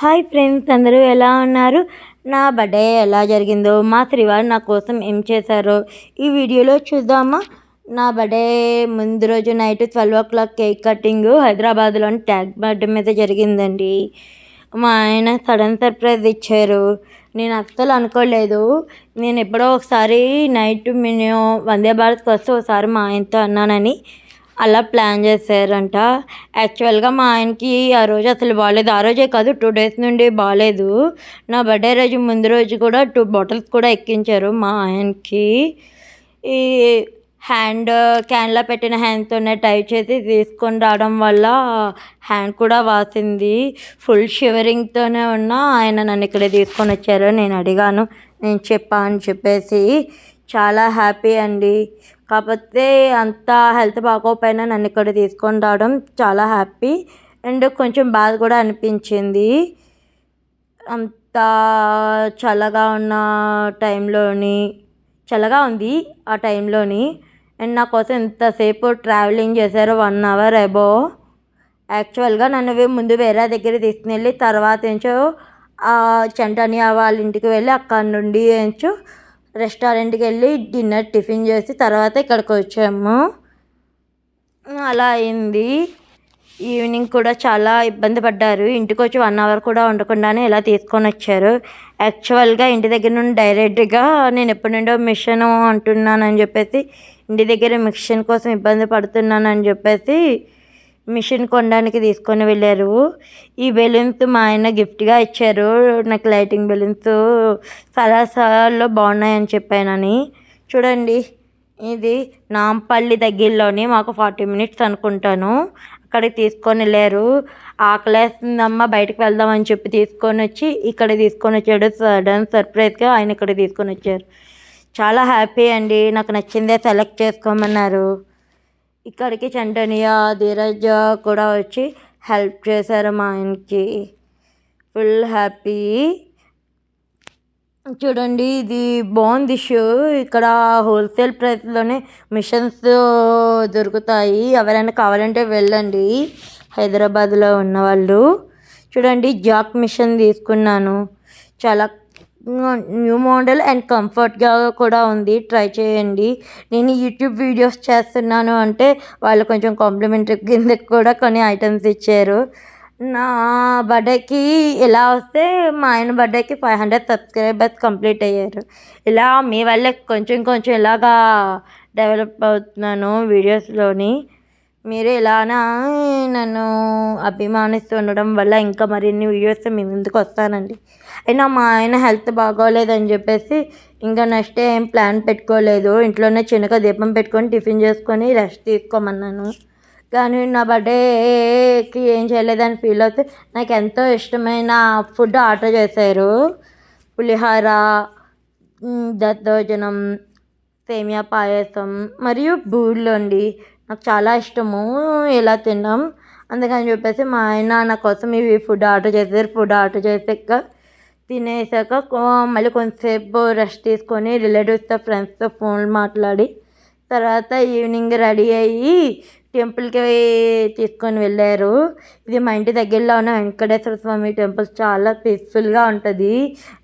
Hi friends, అందరూ ఎలా ఉన్నారు? నా బర్త్డే ఎలా జరిగిందో, మా శ్రీవారు నా కోసం ఏం చేశారో ఈ వీడియోలో చూద్దామా. నా బర్త్డే ముందు రోజు నైట్ 12 o'clock కేక్ కటింగ్ హైదరాబాద్లోని ట్యాగ్ బర్త్డే మీద జరిగిందండి. మా ఆయన సడన్ సర్ప్రైజ్ ఇచ్చారు. నేను అస్సలు అనుకోలేదు. నేను ఎప్పుడో ఒకసారి నైట్ నేను వందే భారత్కి వస్తే ఒకసారి మా ఆయనతో అన్నానని అలా ప్లాన్ చేశారంట. యాక్చువల్గా మా ఆయనకి ఆ రోజు అసలు బాగాలేదు. ఆ రోజే కాదు, 2 days నుండి బాగాలేదు. నా బర్త్డే రోజు ముందు రోజు కూడా 2 bottles కూడా ఎక్కించారు మా ఆయనకి. ఈ హ్యాండ్ క్యాన్లో పెట్టిన హ్యాండ్తోనే టై చేసి తీసుకొని రావడం వల్ల హ్యాండ్ కూడా వాసింది. ఫుల్ షివరింగ్తోనే ఉన్నా ఆయన నన్ను ఇక్కడ తీసుకొని వచ్చారు. నేను అడిగాను, నేను చెప్పా అని చెప్పేసి. చాలా హ్యాపీ అండి. కాకపోతే అంత హెల్త్ బాగోకపోయినా నన్ను ఇక్కడ తీసుకొని రావడం చాలా హ్యాపీ అండ్ కొంచెం బాధ కూడా అనిపించింది. అంత చల్లగా ఉన్న టైంలోని, చల్లగా ఉంది ఆ టైంలోని, అండ్ నా కోసం ఎంతసేపు ట్రావెలింగ్ చేశారు, 1 hour అబోవ్. యాక్చువల్గా నన్ను ముందు వేరే దగ్గర తీసుకుని వెళ్ళి తర్వాత ఏంచో చంటనియా వాళ్ళ ఇంటికి వెళ్ళి అక్కడి నుండి ఏంచో రెస్టారెంట్కి వెళ్ళి డిన్నర్ టిఫిన్ చేసి తర్వాత ఇక్కడికి వచ్చాము. అలా అయింది. ఈవినింగ్ కూడా చాలా ఇబ్బంది పడ్డారు. ఇంటికి వచ్చి 1 hour కూడా ఉండకుండానే ఇలా తీసుకొని వచ్చారు. యాక్చువల్గా ఇంటి దగ్గర నుండి డైరెక్ట్గా నేను ఎప్పటి నుండో మిషన్ అంటున్నానని చెప్పేసి, ఇంటి దగ్గర మిషన్ కోసం ఇబ్బంది పడుతున్నానని చెప్పేసి మిషన్ కొనడానికి తీసుకొని వెళ్ళారు. ఈ బెలూన్స్ మా ఆయన గిఫ్ట్గా ఇచ్చారు. నాకు లైటింగ్ బెలూన్స్ సరాసాల్లో బాగున్నాయని చెప్పానని. చూడండి, ఇది నాంపల్లి దగ్గరలోని, మాకు 40 minutes అనుకుంటాను, అక్కడికి తీసుకొని వెళ్ళారు. ఆకలేస్తుందమ్మ బయటకు వెళ్దామని చెప్పి తీసుకొని వచ్చి ఇక్కడ తీసుకొని వచ్చాడు. సడన్ సర్ప్రైజ్గా ఆయన ఇక్కడ తీసుకొని వచ్చారు. చాలా హ్యాపీ అండి. నాకు నచ్చిందే సెలెక్ట్ చేసుకోమన్నారు. ఇక్కడికి చంటనియా ధీరజ్ కూడా వచ్చి హెల్ప్ చేశారు మా ఆయనకి. Full happy. చూడండి, ఇది బాగుంది షూ. ఇక్కడ హోల్సేల్ ప్రైస్లోనే మిషన్స్ దొరుకుతాయి. ఎవరైనా కావాలంటే వెళ్ళండి, హైదరాబాద్లో ఉన్నవాళ్ళు. చూడండి, జాక్ మిషన్ తీసుకున్నాను. చాలా న్యూ మోడల్ అండ్ కంఫర్ట్గా కూడా ఉంది. ట్రై చేయండి. నేను యూట్యూబ్ వీడియోస్ చేస్తున్నాను అంటే వాళ్ళు కొంచెం కాంప్లిమెంటరీ కింద కూడా కొన్ని ఐటమ్స్ ఇచ్చారు. నా బర్త్డేకి ఇలా వస్తే మా ఆయన బర్త్డేకి 500 subscribers కంప్లీట్ అయ్యారు. ఇలా మీ వల్లే కొంచెం కొంచెం ఇలాగా డెవలప్ అవుతున్నాను వీడియోస్లోని. మీరు ఇలానా నన్ను అభిమానిస్తూ ఉండడం వల్ల ఇంకా మరిన్ని వీడియోస్ మీ ముందుకు వస్తానండి. అయినా మా ఆయన హెల్త్ బాగోలేదని చెప్పేసి ఇంకా నెక్స్ట్ ఏం ప్లాన్ పెట్టుకోలేదు. ఇంట్లోనే చిన్నగా దీపం పెట్టుకొని టిఫిన్ చేసుకొని రెస్ట్ తీసుకోమన్నాను. కానీ నా బర్త్డేకి ఏం చేయలేదని ఫీల్ అవుతే నాకు ఎంతో ఇష్టమైన ఫుడ్ ఆర్డర్ చేశారు. పులిహోర, దద్దోజనం, సేమియా పాయసం మరియు బూరెలు అండి. నాకు చాలా ఇష్టము ఇలా తినడం. అందుకని చెప్పేసి మా ఆయన నా కోసం ఇవి ఫుడ్ ఆర్డర్ చేశారు. ఫుడ్ ఆర్డర్ చేసాక తినేసాక మళ్ళీ కొంతసేపు రెస్ట్ తీసుకొని రిలేటివ్స్తో ఫ్రెండ్స్తో ఫోన్లు మాట్లాడి తర్వాత ఈవినింగ్ రెడీ అయ్యి టెంపుల్కి తీసుకొని వెళ్ళారు. ఇది మా ఇంటి దగ్గరలో ఉన్న వెంకటేశ్వర స్వామి టెంపుల్. చాలా పీస్ఫుల్గా ఉంటుంది.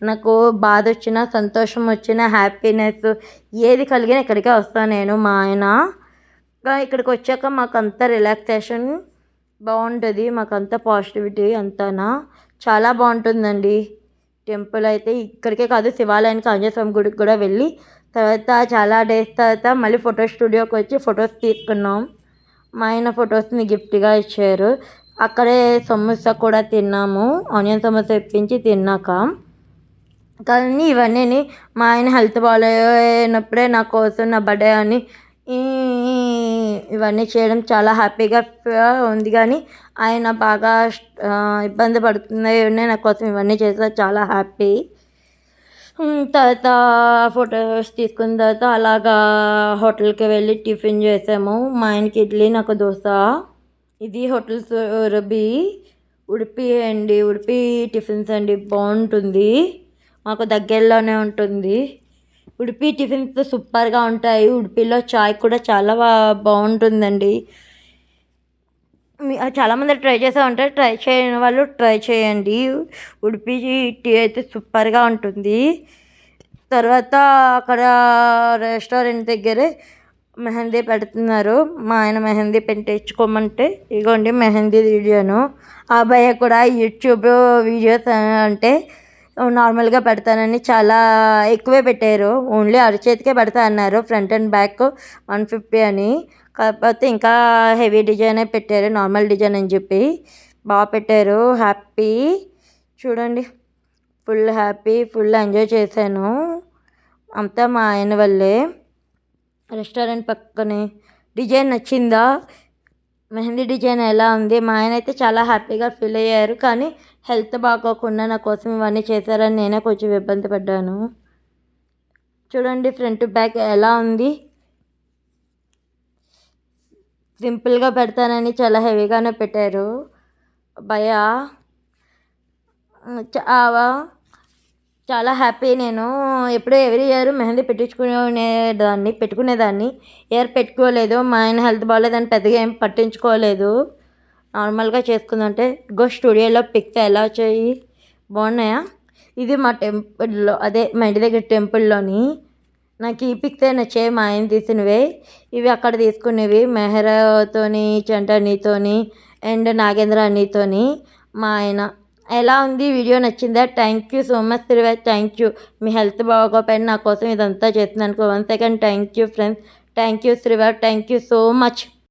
నాకు బాధ వచ్చినా, సంతోషం వచ్చినా, హ్యాపీనెస్ ఏది కలిగినా ఇక్కడికే వస్తాను నేను, మా ఆయన. ఇక్కడికి వచ్చాక మాకు అంతా రిలాక్సేషన్ బాగుంటుంది. మాకు అంతా పాజిటివిటీ అంతానా చాలా బాగుంటుందండి. టెంపుల్ అయితే ఇక్కడికే కాదు, శివాలయానికి ఆంజనేయ స్వామి గుడికి కూడా వెళ్ళి తర్వాత చాలా డేస్ తర్వాత మళ్ళీ ఫోటో స్టూడియోకి వచ్చి ఫొటోస్ తీసుకున్నాం. మా ఆయన ఫొటోస్ని గిఫ్ట్గా ఇచ్చారు. అక్కడే సమోసా కూడా తిన్నాము. ఆనియన్ సమోసా ఇప్పించి తిన్నాక. కానీ ఇవన్నీ మా ఆయన హెల్త్ బాగాలేనప్పుడే నా కోసం నా బర్త్డే అని ఇవన్నీ చేయడం చాలా హ్యాపీగా ఉంది. కానీ ఆయన బాగా ఇబ్బంది పడుతున్నాయి నా కోసం ఇవన్నీ చేశారు. చాలా హ్యాపీ. తర్వాత ఫొటోస్ తీసుకున్న తర్వాత అలాగా హోటల్కి వెళ్ళి టిఫిన్ చేసాము. మా ఆయనకి ఇడ్లీ, నాకు దోశ. ఇది హోటల్ సురభి ఉడిపి అండి. ఉడిపి టిఫిన్స్ అండి, బాగుంటుంది. మాకు దగ్గరలోనే ఉంటుంది. ఉడిపి టిఫిన్స్ సూపర్గా ఉంటాయి. ఉడిపిలో చాయ్ కూడా చాలా బాగుంటుందండి. చాలామంది ట్రై చేస్తూ ఉంటారు. ట్రై చేయని వాళ్ళు ట్రై చేయండి. ఉడిపి టీ అయితే సూపర్గా ఉంటుంది. తర్వాత అక్కడ రెస్టారెంట్ దగ్గరే మెహందీ పెడుతున్నారు. మా ఆయన మెహందీ పెట్టించుకోమంటే ఇగోండి మెహందీ వీడియోను. ఆ అబ్బాయి కూడా యూట్యూబ్ వీడియోస్ అంటే నార్మల్గా పెడతానని చాలా ఎక్కువే పెట్టారు. ఓన్లీ అరచేతికే పెడతా అన్నారు. ఫ్రంట్ అండ్ బ్యాక్ 150 అని. కాకపోతే ఇంకా హెవీ డిజైనే పెట్టారు. నార్మల్ డిజైన్ అని చెప్పి బాగా పెట్టారు. హ్యాపీ చూడండి, ఫుల్ హ్యాపీ, ఫుల్ ఎంజాయ్ చేశాను. అంతా మా ఆయన వల్లే. రెస్టారెంట్ పక్కనే డిజైన్ నచ్చిందా? మెహందీ డిజైన్ ఎలా ఉంది? మా ఆయన అయితే చాలా హ్యాపీగా ఫీల్ అయ్యారు. కానీ హెల్త్ బాగోకుండా నా కోసం ఇవన్నీ చేశారని నేనే కొంచెం ఇబ్బంది పడ్డాను. చూడండి ఫ్రంట్ బ్యాక్ ఎలా ఉంది. సింపుల్గా పెడతానని చాలా హెవీగానే పెట్టారు. భయ చాలా హ్యాపీ. నేను ఎప్పుడో ఎవ్రీ ఇయర్ మెహందీ పెట్టుకునేదాన్ని. ఇయర్ పెట్టుకోలేదు. మా ఆయన హెల్త్ బాగాలేదని పెద్దగా ఏం పట్టించుకోలేదు. నార్మల్గా చేసుకుందంటే స్టూడియోలో పిక్స్ ఎలా వచ్చాయి, బాగున్నాయా? ఇది మా టెంపుల్లో, అదే మా ఇంటి దగ్గర టెంపుల్లోని. నాకు ఈ పిక్సే నచ్చాయి, మా ఆయన తీసినవే. ఇవి అక్కడ తీసుకునేవి మెహరాతోని, చంటనీతోని అండ్ నాగేంద్ర అన్నీతోని. మా ఆయన ఎలా ఉంది? వీడియో నచ్చిందా? థ్యాంక్ యూ సో మచ్ శ్రీవారి. Thank you. మీ హెల్త్ బాగోపోయినా నా కోసం ఇదంతా చేస్తున్నాను. 1 second. Thank you friends. Thank you శ్రీవారి. Thank you so much.